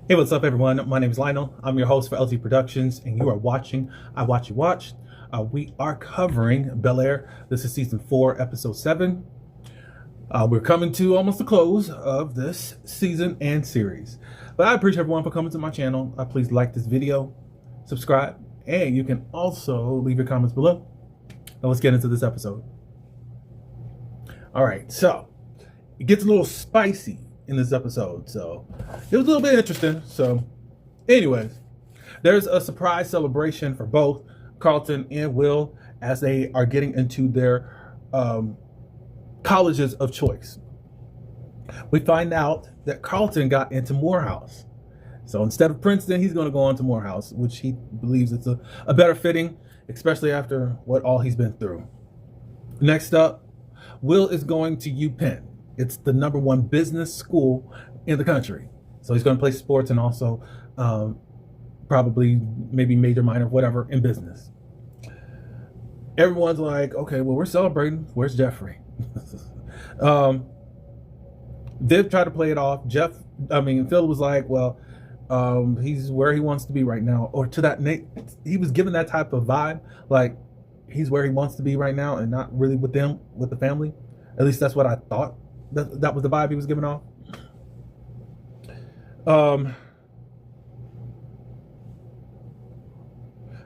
Hey, what's up, everyone? My name is Lionel. I'm your host for LT Productions, and you are watching I Watch You Watch. We are covering BelAir. This is season 4, episode 7. We're coming to almost the close of this season and series. But I appreciate everyone for coming to my channel. Please like this video, subscribe, and you can also leave your comments below. Now let's get into this episode. All right, so it gets a little spicy in this episode, so it was a little bit interesting. So anyways, there's a surprise celebration for both Carlton and Will as they are getting into their colleges of choice. We find out that Carlton got into Morehouse, so instead of Princeton, he's going to go on to Morehouse, which he believes it's a better fitting, especially after what all he's been through. Next up, Will is going to UPenn. It's the #1 business school in the country. So he's going to play sports and also probably maybe major, minor, whatever in business. Everyone's like, okay, well, we're celebrating. Where's Jeffrey? Viv tried to play it off. Phil was like, well, he's where he wants to be right now. Or to that, he was given that type of vibe, like he's where he wants to be right now and not really with them, with the family. At least that's what I thought. That was the vibe he was giving off.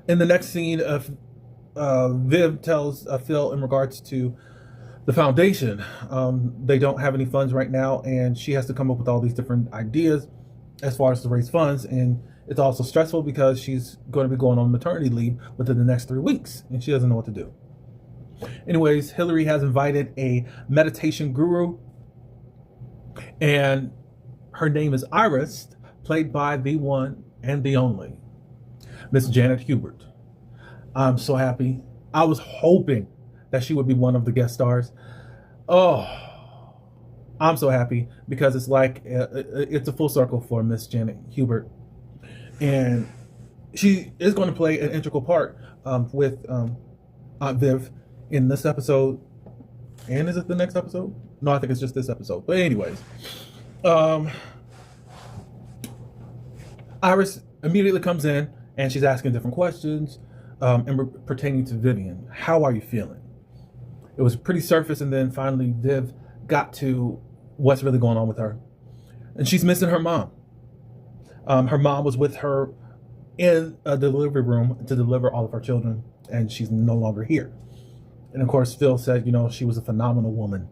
In the next scene, Viv tells Phil in regards to the foundation. They don't have any funds right now, and she has to come up with all these different ideas as far as to raise funds. And it's also stressful because she's going to be going on maternity leave within the next 3 weeks, and she doesn't know what to do. Anyways, Hillary has invited a meditation guru, and her name is Iris, played by the one and the only Miss Janet Hubert. I'm so happy. I was hoping that she would be one of the guest stars. Oh, I'm so happy because it's like it's a full circle for Miss Janet Hubert, and she is going to play an integral part with Aunt Viv in this episode. And is it the next episode? No, I think it's just this episode. But anyways, Iris immediately comes in and she's asking different questions pertaining to Vivian. How are you feeling? It was pretty surface, and then finally Viv got to what's really going on with her. And she's missing her mom. Her mom was with her in a delivery room to deliver all of her children, and she's no longer here. And of course, Phil said, she was a phenomenal woman.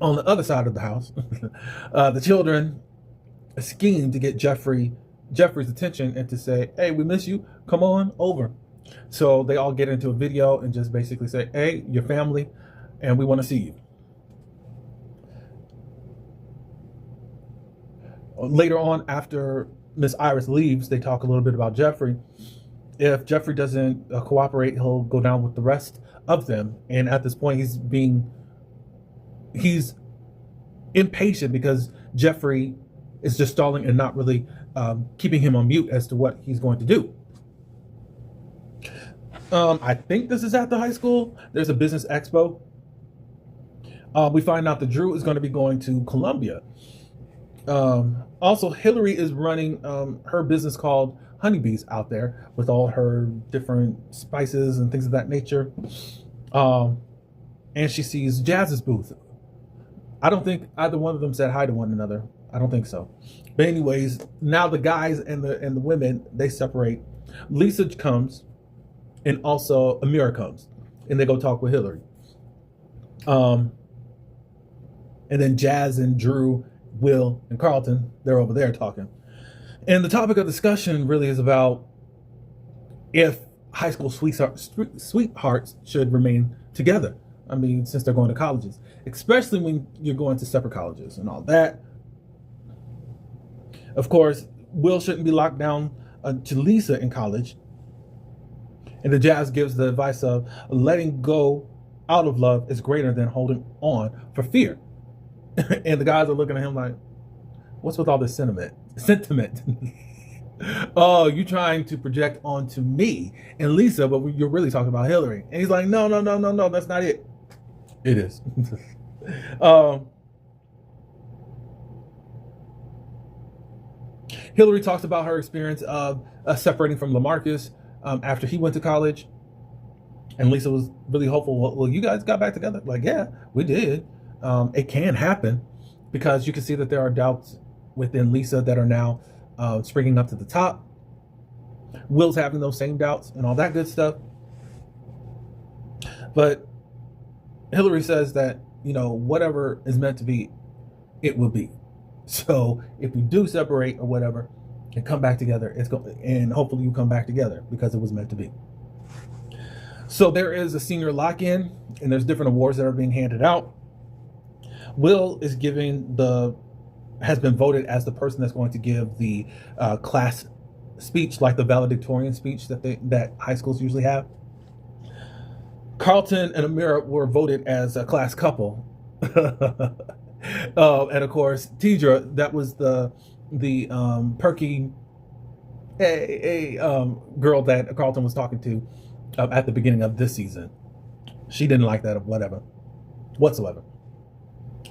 On the other side of the house, the children schemed to get Jeffrey's attention and to say, hey, we miss you. Come on over. So they all get into a video and just basically say, hey, your family, and we want to see you. Later on, after Miss Iris leaves, they talk a little bit about Jeffrey. If Jeffrey doesn't cooperate, he'll go down with the rest of them. And at this point, he's impatient because Jeffrey is just stalling and not really keeping him on mute as to what he's going to do. I think this is at the high school. There's a business expo. We find out that Drew is going to be going to Columbia. Also, Hillary is running her business called Honeybees out there with all her different spices and things of that nature. And she sees Jazz's booth. I don't think either one of them said hi to one another. I don't think so. But anyways, now the guys and the women, they separate. Lisa comes, and also Amira comes, and they go talk with Hillary. And then Jazz and Drew, Will, and Carlton, they're over there talking. And the topic of discussion really is about if high school sweethearts should remain together. I mean, since they're going to colleges, especially when you're going to separate colleges and all that. Of course, Will shouldn't be locked down to Lisa in college. And the Jazz gives the advice of letting go out of love is greater than holding on for fear. And the guys are looking at him like, what's with all this sentiment? Oh, you trying to project onto me and Lisa, but you're really talking about Hillary. And he's like, no, that's not it. It is. Hillary talks about her experience of separating from LaMarcus after he went to college. And Lisa was really hopeful. Well, you guys got back together? Like, yeah, we did. It can happen because you can see that there are doubts within Lisa that are now springing up to the top. Will's having those same doubts and all that good stuff. But Hillary says that, whatever is meant to be, it will be. So if we do separate or whatever and come back together, and hopefully you come back together because it was meant to be. So there is a senior lock-in, and there's different awards that are being handed out. Will is has been voted as the person that's going to give the class speech, like the valedictorian speech that high schools usually have. Carlton and Amira were voted as a class couple. And of course, Tidra, that was the perky girl that Carlton was talking to at the beginning of this season. She didn't like that whatsoever.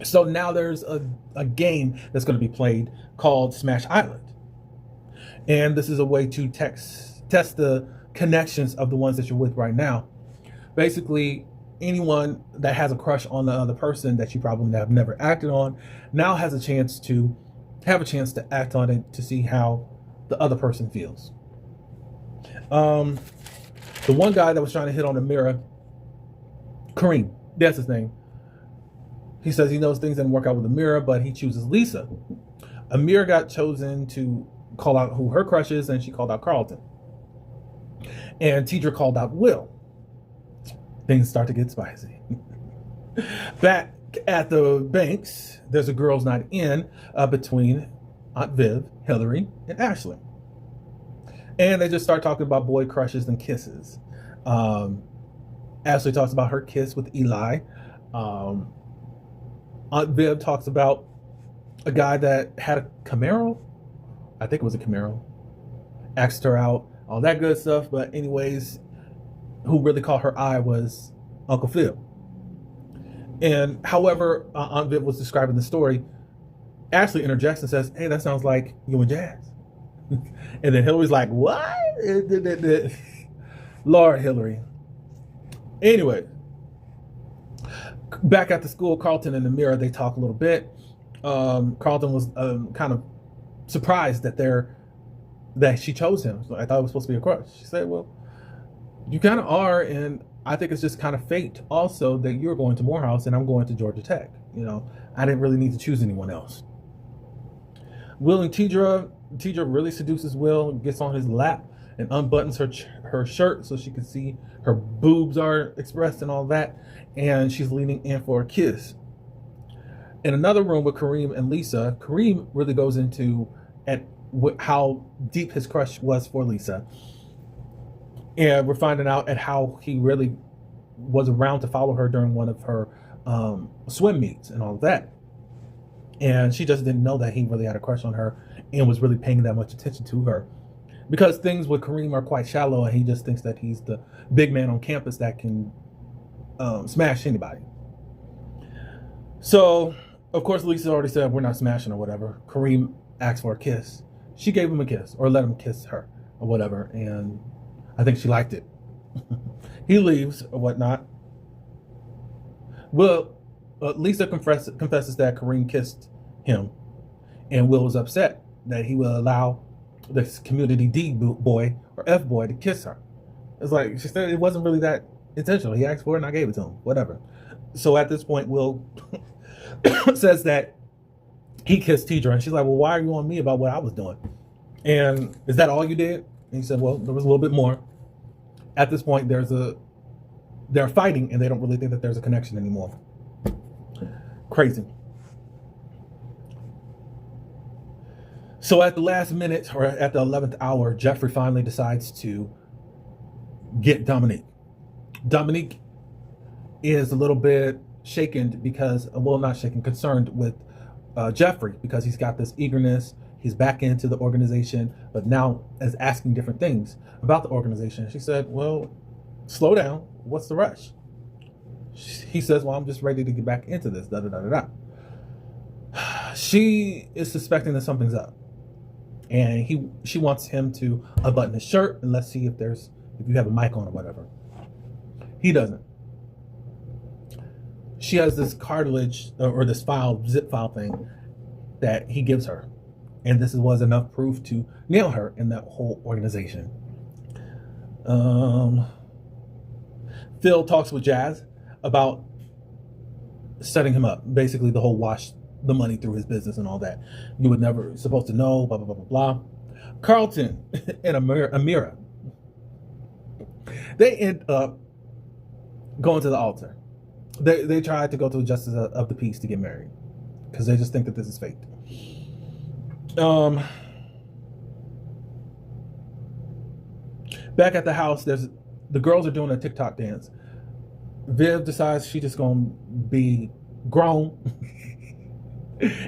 So now there's a game that's going to be played called Smash Island. And this is a way to test the connections of the ones that you're with right now. Basically, anyone that has a crush on the other person that you probably have never acted on now has a chance to act on it to see how the other person feels. The one guy that was trying to hit on Amira, Kareem, that's his name. He says he knows things didn't work out with Amira, but he chooses Lisa. Amira got chosen to call out who her crush is, and she called out Carlton. And Tidra called out Will. Things start to get spicy. Back at the Banks, there's a girls' night in between Aunt Viv, Hillary, and Ashley. And they just start talking about boy crushes and kisses. Ashley talks about her kiss with Eli. Aunt Viv talks about a guy that had a Camaro. I think it was a Camaro. Asked her out, all that good stuff. But anyways, who really caught her eye was Uncle Phil. And however Aunt Viv was describing the story, Ashley interjects and says, hey, that sounds like you and Jazz. And then Hillary's like, what? Lord, Hillary. Anyway, back at the school, Carlton and Amira, they talk a little bit. Carlton was kind of surprised that she chose him. So I thought it was supposed to be a crush. She said, well, you kind of are, and I think it's just kind of fate also that you're going to Morehouse and I'm going to Georgia Tech. I didn't really need to choose anyone else. Will and Tidra really seduces Will, gets on his lap and unbuttons her shirt so she can see her boobs are expressed and all that, and she's leaning in for a kiss. In another room with Kareem and Lisa, Kareem really goes into how deep his crush was for Lisa. And we're finding out at how he really was around to follow her during one of her swim meets and all of that. And she just didn't know that he really had a crush on her and was really paying that much attention to her. Because things with Kareem are quite shallow, and he just thinks that he's the big man on campus that can smash anybody. So, of course, Lisa already said we're not smashing or whatever. Kareem asked for a kiss. She gave him a kiss, or let him kiss her or whatever, and I think she liked it. He leaves or whatnot. Well, Lisa confesses that Kareem kissed him, and Will was upset that he will allow this community D boy or F boy to kiss her. It's like she said it wasn't really that intentional. He asked for it and I gave it to him. Whatever. So at this point, Will says that he kissed Tidra, and she's like, well, why are you on me about what I was doing? And is that all you did? And he said, well, there was a little bit more. At this point, they're fighting, and they don't really think that there's a connection anymore. Crazy. So at the last minute, or at the 11th hour, Jeffrey finally decides to get Dominique. Dominique is a little bit shaken because, well, not shaken, concerned with Jeffrey, because he's got this eagerness. He's back into the organization, but now is asking different things about the organization. She said, well, slow down. What's the rush? He says, well, I'm just ready to get back into this. Da, da, da, da, da. She is suspecting that something's up. and she wants him to unbutton his shirt and let's see if you have a mic on or whatever. He doesn't. She has this cartilage or this zip file thing that he gives her, and this was enough proof to nail her in that whole organization. Phil talks with Jazz about setting him up, basically the whole wash the money through his business and all that. You were never supposed to know, blah, blah, blah, blah, blah. Carlton and Amira, they end up going to the altar. They tried to go to the justice of the peace to get married because they just think that this is fake. Back at the house, the girls are doing a TikTok dance. Viv decides she's just gonna be grown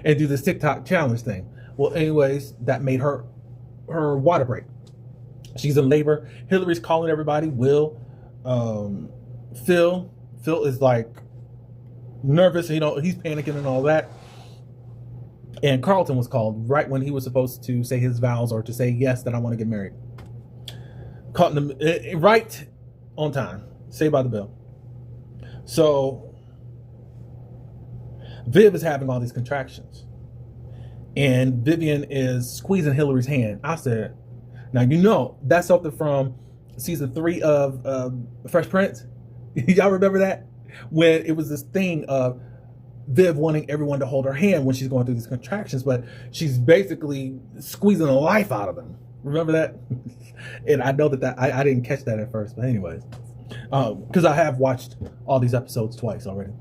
and do this TikTok challenge thing. Well, anyways, that made her water break. She's in labor. Hillary's calling everybody. Will, Phil is like nervous. He's panicking and all that. And Carlton was called right when he was supposed to say his vows or to say yes that I want to get married. Caught him right on time. Saved by the bell. So Viv is having all these contractions, and Vivian is squeezing Hillary's hand. I said, now that's something from season 3 of Fresh Prince. Y'all remember that? When it was this thing of Viv wanting everyone to hold her hand when she's going through these contractions, but she's basically squeezing the life out of them. Remember that? And I know that I didn't catch that at first, but anyways, because I have watched all these episodes twice already.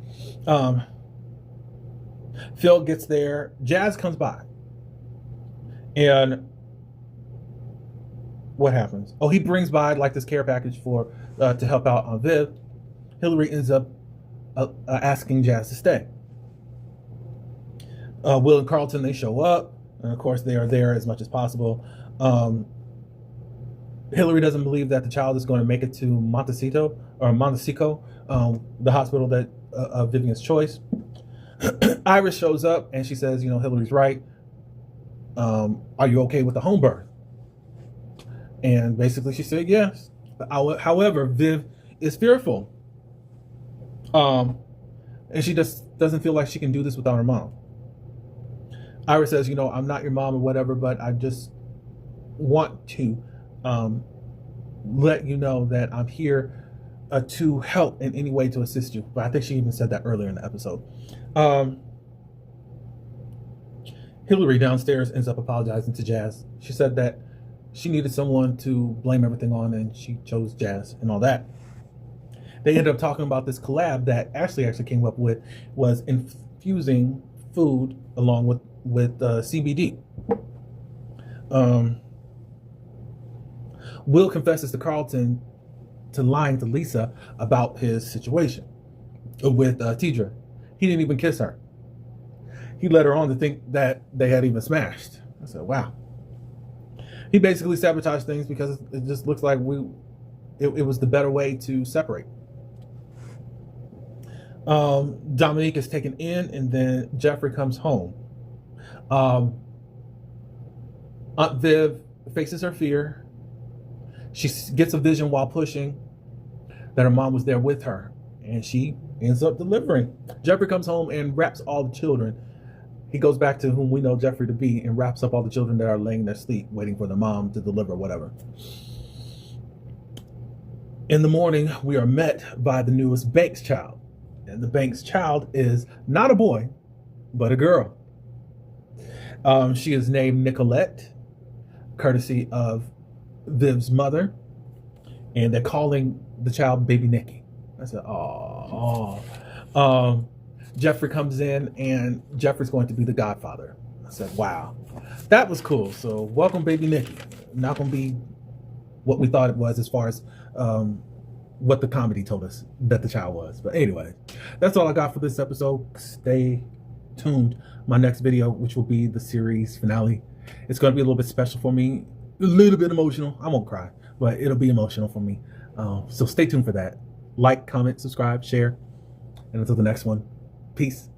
Phil gets there. Jazz comes by. And what happens? Oh, he brings by like this care package for to help out on Viv. Hillary ends up asking Jazz to stay. Will and Carlton, they show up. And of course, they are there as much as possible. Hillary doesn't believe that the child is going to make it to Montecito, the hospital that of Vivian's choice. Iris shows up and she says, Hillary's right. Are you okay with the home birth? And basically she said yes. However, Viv is fearful. And she just doesn't feel like she can do this without her mom. Iris says, I'm not your mom or whatever, but I just want to let you know that I'm here to help in any way to assist you. But I think she even said that earlier in the episode. Hillary downstairs ends up apologizing to Jazz. She said that she needed someone to blame everything on, and she chose Jazz and all that. They ended up talking about this collab that Ashley actually came up with, was infusing food along with CBD. Will confesses to Carlton to lying to Lisa about his situation with Tidra. He didn't even kiss her. He led her on to think that they had even smashed. I said, wow. He basically sabotaged things because it just looks like it was the better way to separate. Dominique is taken in, and then Jeffrey comes home. Aunt Viv faces her fear. She gets a vision while pushing that her mom was there with her, and she ends up delivering. Jeffrey comes home and wraps all the children. He goes back to whom we know Jeffrey to be and wraps up all the children that are laying their sleep, waiting for the mom to deliver whatever. In the morning, we are met by the newest Banks child. And the Banks child is not a boy, but a girl. She is named Nicolette, courtesy of Viv's mother. And they're calling the child Baby Nikki. I said, oh. Jeffrey comes in, and Jeffrey's going to be the godfather. I said, wow. That was cool. So welcome, Baby Nikki. Not going to be what we thought it was as far as what the comedy told us that the child was. But anyway, that's all I got for this episode. Stay tuned. My next video, which will be the series finale, it's going to be a little bit special for me. A little bit emotional. I won't cry, but it'll be emotional for me. So stay tuned for that. Like, comment, subscribe, share. And until the next one, peace.